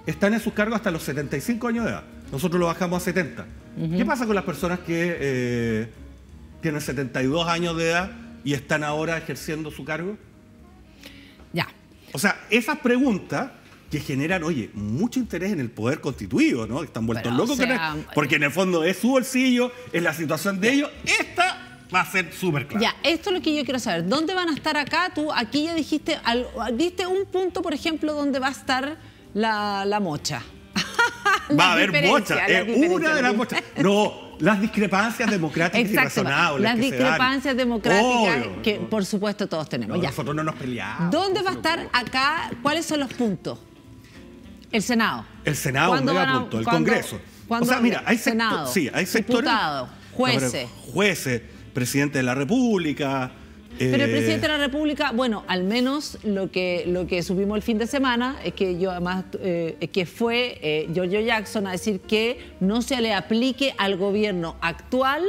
están en sus cargos hasta los 75 años de edad. Nosotros lo bajamos a 70. ¿Qué pasa con las personas que tienen 72 años de edad y están ahora ejerciendo su cargo? Ya. O sea, esas preguntas que generan, oye, mucho interés en el poder constituido, ¿no? Están vueltos Pero, locos o sea, con porque en el fondo es su bolsillo, es la situación de ellos. Esta va a ser súper clara. Ya, esto es lo que yo quiero saber. ¿Dónde van a estar acá? Tú aquí ya dijiste, diste un punto, por ejemplo, donde va a estar la mocha. Va a haber mocha, es una de las mochas. No, las discrepancias democráticas y razonables. Las que discrepancias se dan. democráticas Obvio, que, no. por supuesto, todos tenemos. No, Ya. nosotros no nos peleamos. ¿Dónde va a estar acá? ¿Cuáles son los puntos? El Senado. El Senado, un mega punto, el Congreso. ¿Cuándo? O sea, mira, hay Senado, sí, hay sectores. diputados, jueces. Jueces, presidente de la República. Pero el presidente de la República, bueno, al menos lo que supimos el fin de semana es que yo además que fue Giorgio Jackson a decir que no se le aplique al gobierno actual.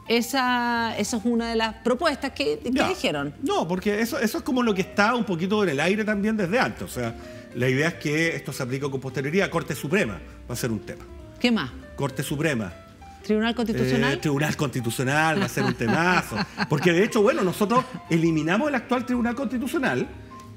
Esa es una de las propuestas que dijeron. No, porque eso es como lo que está un poquito en el aire también desde antes. O sea, la idea es que esto se aplique con posterioridad. Corte Suprema va a ser un tema. ¿Qué más? Corte Suprema. ¿Tribunal Constitucional? Tribunal Constitucional va a ser un temazo. Porque de hecho, bueno, nosotros eliminamos el actual Tribunal Constitucional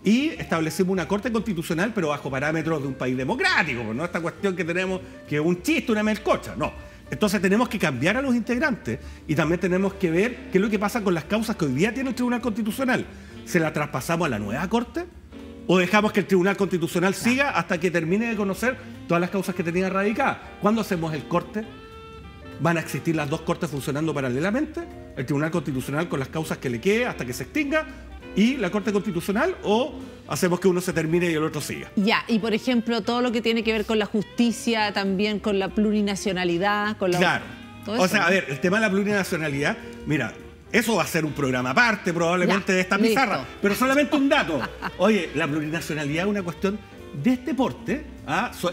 y establecimos una Corte Constitucional, pero bajo parámetros de un país democrático, pues no esta cuestión que tenemos que es un chiste, una melcocha, no. Entonces tenemos que cambiar a los integrantes y también tenemos que ver qué es lo que pasa con las causas que hoy día tiene el Tribunal Constitucional. ¿Se la traspasamos a la nueva Corte? ¿O dejamos que el Tribunal Constitucional siga hasta que termine de conocer todas las causas que tenía radicadas? ¿Cuándo hacemos el corte? ¿Van a existir las dos cortes funcionando paralelamente? ¿El Tribunal Constitucional con las causas que le quede hasta que se extinga y la Corte Constitucional? ¿O hacemos que uno se termine y el otro siga? Ya, y por ejemplo, todo lo que tiene que ver con la justicia, también con la plurinacionalidad, con la... Claro. O sea, a ver, el tema de la plurinacionalidad, mira, eso va a ser un programa aparte probablemente de esta pizarra, pero solamente un dato. Oye, la plurinacionalidad es una cuestión de este porte,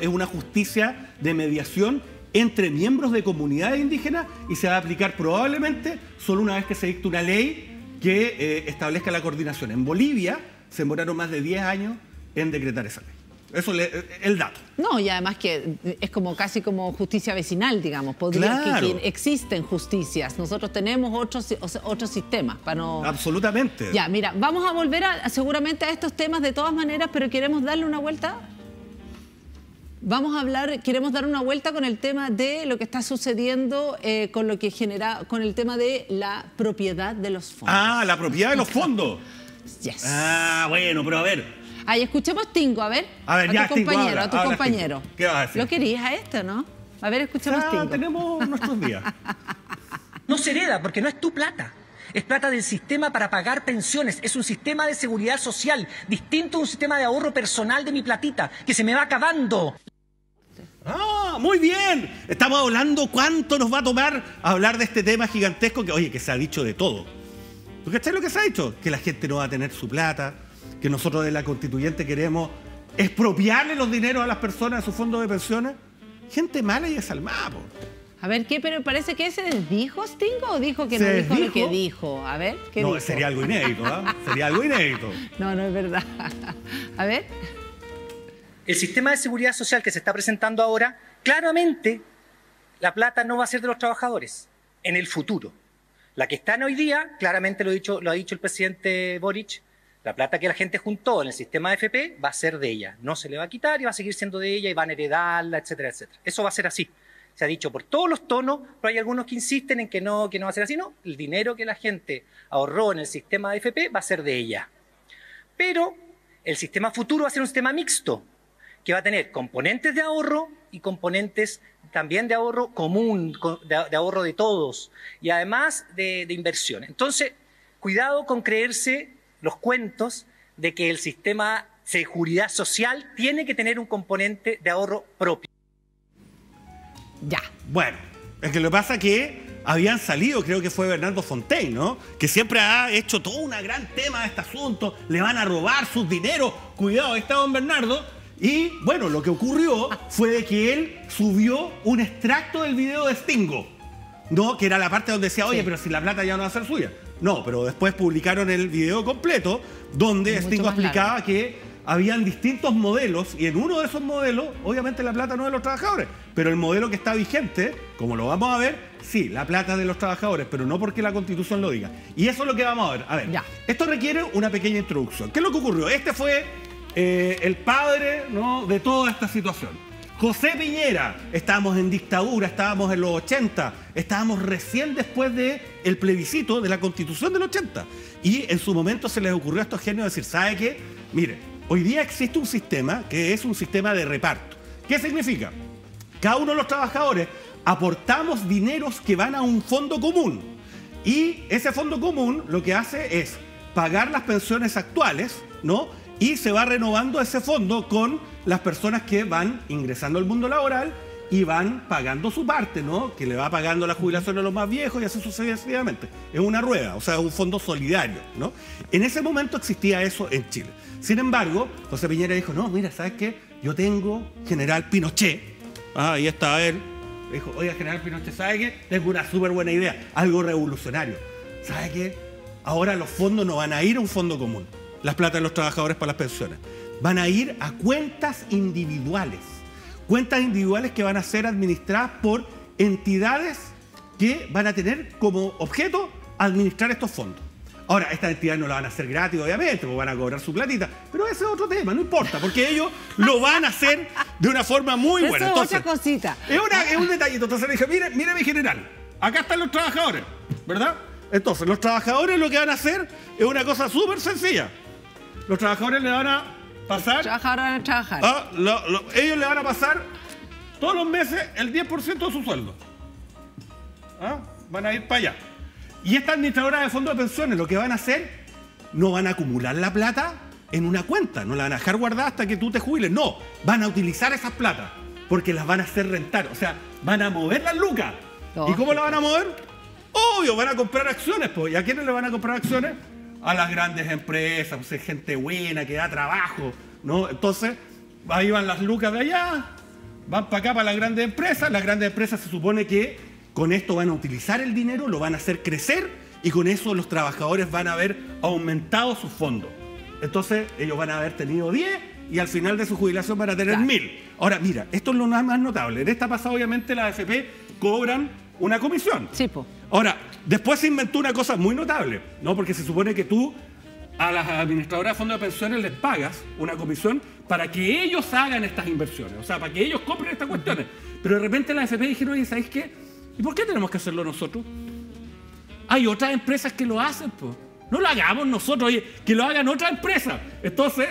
es una justicia de mediación entre miembros de comunidades indígenas y se va a aplicar probablemente solo una vez que se dicte una ley que establezca la coordinación. En Bolivia se demoraron más de 10 años en decretar esa ley. Eso es el dato. No, y además que es como casi como justicia vecinal, digamos. Claro. Que existen justicias. Nosotros tenemos otros sistemas para no... Absolutamente. Ya, mira, vamos a volver seguramente a estos temas de todas maneras, pero queremos darle una vuelta. Vamos a hablar, queremos dar una vuelta con el tema de lo que está sucediendo con lo que genera, con el tema de la propiedad de los fondos. Ah, la propiedad de los fondos. Yes. Ah, bueno, pero a ver. Ahí, escuchemos Tingo, a ver ya, tu Tingo, compañero, habla, a tu habla, compañero. Tingo. ¿Qué vas a decir? ¿Lo querías a esto, no? A ver, escuchemos Tingo. Tenemos nuestros días. No se hereda porque no es tu plata. Es plata del sistema para pagar pensiones. Es un sistema de seguridad social, distinto a un sistema de ahorro personal de mi platita, que se me va acabando. Ah, muy bien. Estamos hablando cuánto nos va a tomar hablar de este tema gigantesco que, oye, que se ha dicho de todo. ¿Tú cachai lo que se ha dicho? Que la gente no va a tener su plata, que nosotros de la Constituyente queremos expropiarle los dineros a las personas de sus fondos de pensiones. Gente mala y desalmada, po. A ver, ¿qué? Pero parece que ese desdijo, Stingo, o dijo que no ¿Se dijo lo desdijo? que dijo. A ver, ¿qué dijo? No, sería algo inédito, ¿ah? Sería algo inédito. No, no es verdad. A ver. El sistema de seguridad social que se está presentando ahora, claramente la plata no va a ser de los trabajadores en el futuro. La que está en hoy día, claramente lo ha dicho el presidente Boric, la plata que la gente juntó en el sistema de AFP va a ser de ella. No se le va a quitar y va a seguir siendo de ella y van a heredarla, etcétera, etcétera. Eso va a ser así. Se ha dicho por todos los tonos, pero hay algunos que insisten en que no va a ser así. No, el dinero que la gente ahorró en el sistema de AFP va a ser de ella. Pero el sistema futuro va a ser un sistema mixto, que va a tener componentes de ahorro y componentes también de ahorro común, de ahorro de todos, y además de inversión. Entonces, cuidado con creerse los cuentos de que el sistema de seguridad social tiene que tener un componente de ahorro propio. Ya. Bueno, es que lo que pasa es que habían salido, creo que fue Bernardo Fontaine, ¿no? Que siempre ha hecho todo un gran tema de este asunto, le van a robar sus dineros, cuidado, ahí está don Bernardo. Y bueno, lo que ocurrió fue de que él subió un extracto del video de Stingo, ¿no? Que era la parte donde decía, oye, sí, pero si la plata ya no va a ser suya. No, pero después publicaron el video completo donde mucho Stingo más explicaba largo, que habían distintos modelos y en uno de esos modelos, obviamente la plata no es de los trabajadores, pero el modelo que está vigente, como lo vamos a ver, sí, la plata es de los trabajadores, pero no porque la Constitución lo diga. Y eso es lo que vamos a ver. A ver, ya. Esto requiere una pequeña introducción. ¿Qué es lo que ocurrió? Este fue el padre, ¿no?, de toda esta situación. José Piñera, estábamos en dictadura, estábamos en los 80, estábamos recién después del plebiscito de la Constitución del 80. Y en su momento se les ocurrió a estos genios decir, ¿sabe qué? Mire, hoy día existe un sistema que es un sistema de reparto. ¿Qué significa? Cada uno de los trabajadores aportamos dineros que van a un fondo común. Y ese fondo común lo que hace es pagar las pensiones actuales, ¿no? Y se va renovando ese fondo con las personas que van ingresando al mundo laboral y van pagando su parte, ¿no? Que le va pagando la jubilación a los más viejos y así sucesivamente. Es una rueda, o sea, es un fondo solidario, ¿no? En ese momento existía eso en Chile. Sin embargo, José Piñera dijo, no, mira, ¿sabes qué? Yo tengo General Pinochet. Ah, ahí está él. Dijo, oiga, General Pinochet, ¿sabe qué? Tengo una súper buena idea, algo revolucionario. ¿Sabe qué? Ahora los fondos no van a ir a un fondo común, las plata de los trabajadores para las pensiones. Van a ir a cuentas individuales. Cuentas individuales que van a ser administradas por entidades que van a tener como objeto administrar estos fondos. Ahora, estas entidades no la van a hacer gratis, obviamente, porque van a cobrar su platita, pero ese es otro tema, no importa, porque ellos lo van a hacer de una forma muy buena. Eso es otra cosita. Es un detallito. Entonces le dije, mire mi general, acá están los trabajadores, ¿verdad? Entonces, los trabajadores lo que van a hacer es una cosa súper sencilla. Los trabajadores le van a pasar... Trabajadores van a trabajar. Ellos le van a pasar todos los meses el 10% de su sueldo. ¿Ah? Van a ir para allá. Y esta administradora de fondos de pensiones lo que van a hacer, no van a acumular la plata en una cuenta, no la van a dejar guardada hasta que tú te jubiles. No, van a utilizar esas platas porque las van a hacer rentar. O sea, van a mover las lucas. ¿Y cómo la van a mover? Obvio, van a comprar acciones. Pues. ¿Y a quiénes le van a comprar acciones? A las grandes empresas, pues, gente buena que da trabajo, ¿no? Entonces, ahí van las lucas de allá, van para acá para las grandes empresas. Las grandes empresas se supone que con esto van a utilizar el dinero, lo van a hacer crecer y con eso los trabajadores van a haber aumentado sus fondos. Entonces, ellos van a haber tenido 10 y al final de su jubilación van a tener 1000. Ahora, mira, esto es lo más notable. En esta pasada, obviamente, las AFP cobran una comisión. Sí, po. Ahora, después se inventó una cosa muy notable, ¿no? Porque se supone que tú a las administradoras de fondos de pensiones les pagas una comisión para que ellos hagan estas inversiones, o sea, para que ellos compren estas cuestiones. Pero de repente la AFP dijeron, oye, ¿sabéis qué? ¿Y por qué tenemos que hacerlo nosotros? Hay otras empresas que lo hacen, pues. No lo hagamos nosotros, oye, que lo hagan otras empresas. Entonces,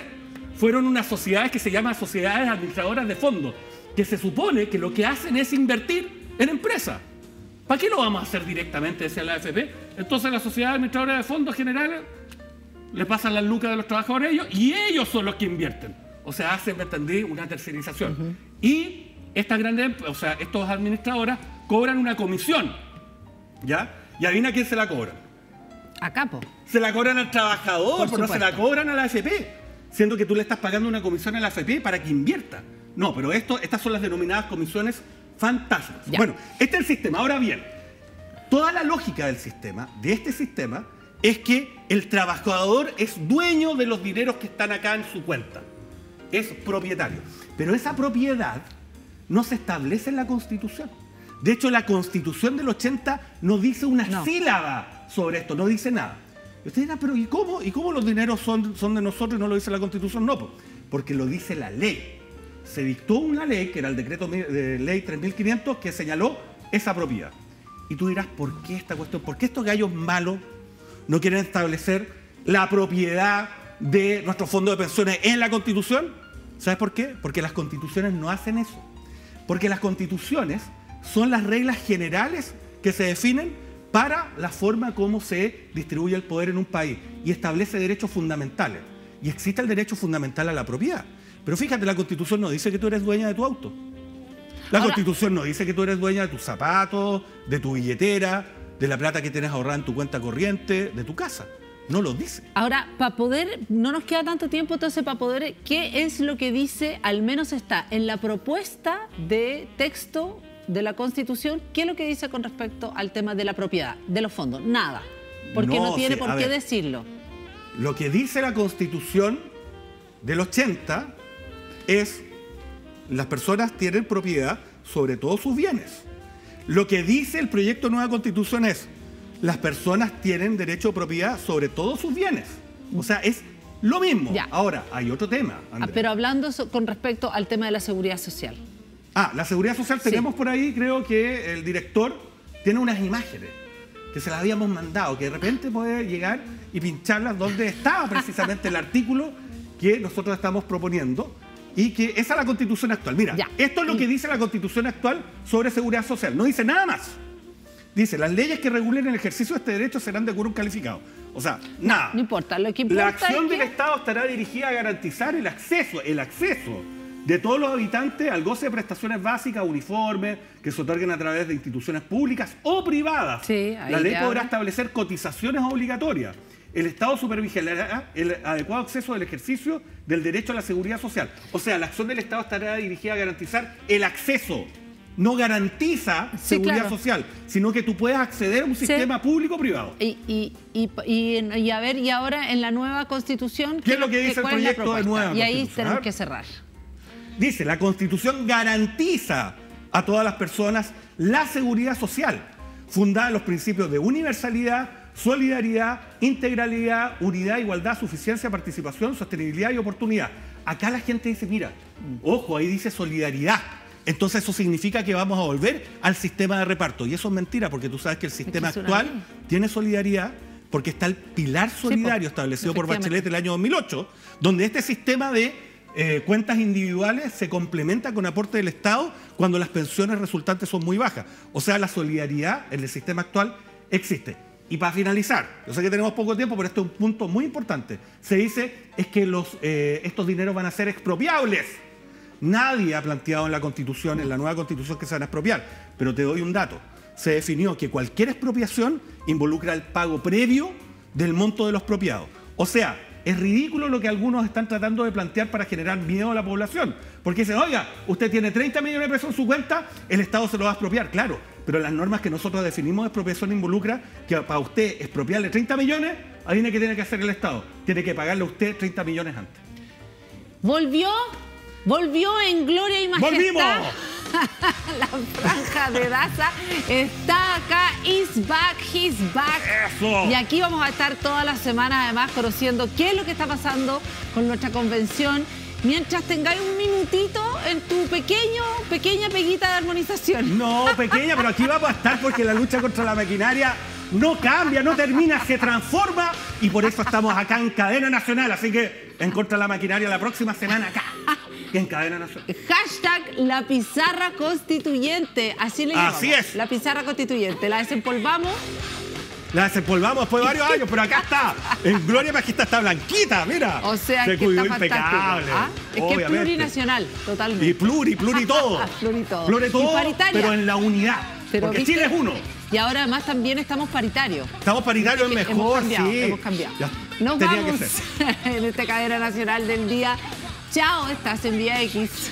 fueron unas sociedades que se llaman sociedades administradoras de fondos, que se supone que lo que hacen es invertir en empresas. ¿Para qué lo vamos a hacer directamente, decía la AFP? Entonces, las sociedades administradoras de fondos generales le pasan las lucas de los trabajadores a ellos y ellos son los que invierten. O sea, hacen, ¿me entendí?, una tercerización. Y estas grandes, o sea, estas administradoras cobran una comisión, ¿ya? Y adivina quién se la cobran. A capo. Se la cobran al trabajador, pero no se la cobran a la AFP, siendo que tú le estás pagando una comisión a la AFP para que invierta. No, pero estas son las denominadas comisiones fantasmas. Ya. Bueno, este es el sistema. Ahora bien, toda la lógica del sistema, de este sistema, es que el trabajador es dueño de los dineros que están acá en su cuenta. Es propietario. Pero esa propiedad no se establece en la Constitución. De hecho, la Constitución del 80 no dice una sílaba sobre esto, no dice nada. Y ustedes dirán, pero ¿y cómo? ¿Y cómo los dineros son de nosotros y no lo dice la Constitución? No, porque lo dice la ley. Se dictó una ley, que era el decreto de ley 3500, que señaló esa propiedad. Y tú dirás, ¿por qué esta cuestión? ¿Por qué estos gallos malos no quieren establecer la propiedad de nuestros fondos de pensiones en la Constitución? ¿Sabes por qué? Porque las constituciones no hacen eso. Porque las constituciones son las reglas generales que se definen para la forma como se distribuye el poder en un país y establece derechos fundamentales. Y existe el derecho fundamental a la propiedad. Pero fíjate, la Constitución no dice que tú eres dueña de tu auto. La Constitución no dice que tú eres dueña de tus zapatos, de tu billetera, de la plata que tienes ahorrada en tu cuenta corriente, de tu casa. No lo dice. Ahora, para poder, no nos queda tanto tiempo, entonces para poder, ¿qué es lo que dice, al menos está en la propuesta de texto de la Constitución? ¿Qué es lo que dice con respecto al tema de la propiedad, de los fondos? Nada, porque no tiene por qué decirlo. Lo que dice la Constitución del 80 es: las personas tienen propiedad sobre todos sus bienes. Lo que dice el proyecto de nueva Constitución es: las personas tienen derecho a propiedad sobre todos sus bienes. O sea, es lo mismo. Ya. Ahora, hay otro tema, Andrea. Pero hablando con respecto al tema de la seguridad social. La seguridad social, tenemos por ahí, creo que el director tiene unas imágenes que se las habíamos mandado, que de repente puede llegar y pincharlas donde estaba precisamente el artículo que nosotros estamos proponiendo, y que esa es la Constitución actual. Mira, esto es lo que dice la Constitución actual sobre seguridad social. No dice nada más. Dice: las leyes que regulen el ejercicio de este derecho serán de quórum calificado. O sea, nada. No importa, lo que importa la acción es que del Estado estará dirigida a garantizar el acceso de todos los habitantes al goce de prestaciones básicas, uniformes, que se otorguen a través de instituciones públicas o privadas. Sí, la ley podrá establecer cotizaciones obligatorias. El Estado supervisará el adecuado acceso del ejercicio del derecho a la seguridad social. O sea, la acción del Estado estará dirigida a garantizar el acceso. No garantiza seguridad social, sino que tú puedes acceder a un sistema público-privado. Y ahora en la nueva Constitución, ¿qué es lo que dice el proyecto de nueva Constitución? Y ahí tenemos que cerrar. Dice: la Constitución garantiza a todas las personas la seguridad social, fundada en los principios de universalidad, solidaridad, integralidad, unidad, igualdad, suficiencia, participación, sostenibilidad y oportunidad. Acá la gente dice: mira, ojo, ahí dice solidaridad. Entonces eso significa que vamos a volver al sistema de reparto. Y eso es mentira, porque tú sabes que el sistema actual tiene solidaridad, porque está el pilar solidario establecido por Bachelet el año 2008, donde este sistema de cuentas individuales se complementa con aporte del Estado cuando las pensiones resultantes son muy bajas. O sea, la solidaridad en el sistema actual existe. Y para finalizar, yo sé que tenemos poco tiempo, pero este es un punto muy importante. Se dice es que estos dineros van a ser expropiables. Nadie ha planteado en la Constitución, en la nueva Constitución, que se van a expropiar. Pero te doy un dato. Se definió que cualquier expropiación involucra el pago previo del monto de los expropiados. O sea, es ridículo lo que algunos están tratando de plantear para generar miedo a la población. Porque dicen: oiga, usted tiene 30 millones de pesos en su cuenta, el Estado se lo va a expropiar. Claro, pero las normas que nosotros definimos de expropiación involucra que para usted expropiarle 30 millones, adivine qué tiene que hacer el Estado. Tiene que pagarle a usted 30 millones antes. Volvió en gloria y majestad. ¡Volvimos! La franja de Daza está acá is back, he's back. ¡Eso! Y aquí vamos a estar todas las semanas además conociendo qué es lo que está pasando con nuestra convención, mientras tengáis un minutito en tu pequeña peguita de armonización. No, pequeña, pero aquí vamos a estar porque la lucha contra la maquinaria no cambia, no termina, se transforma y por eso estamos acá en Cadena Nacional. Así que en contra de la maquinaria la próxima semana acá, en Cadena Nacional. Hashtag la pizarra constituyente, así le llamamos. Así es. La pizarra constituyente, la desempolvamos. La desempolvamos después de varios años, pero acá está. En Gloria Majestad está blanquita, mira. O sea, se que cuidó está fantástico. impecable. ¿Ah? Es que es obviamente. plurinacional, totalmente. Y pluri todo. Pluri todo. Pluri todo, Y paritaria. pero en la unidad. Pero, porque ¿viste? Chile es uno. Y ahora además también estamos paritarios. Estamos paritarios en mejor, Hemos cambiado. Ya, Nos tenía vamos que ser. en esta cadena nacional del día. Chao, estás en Vía X.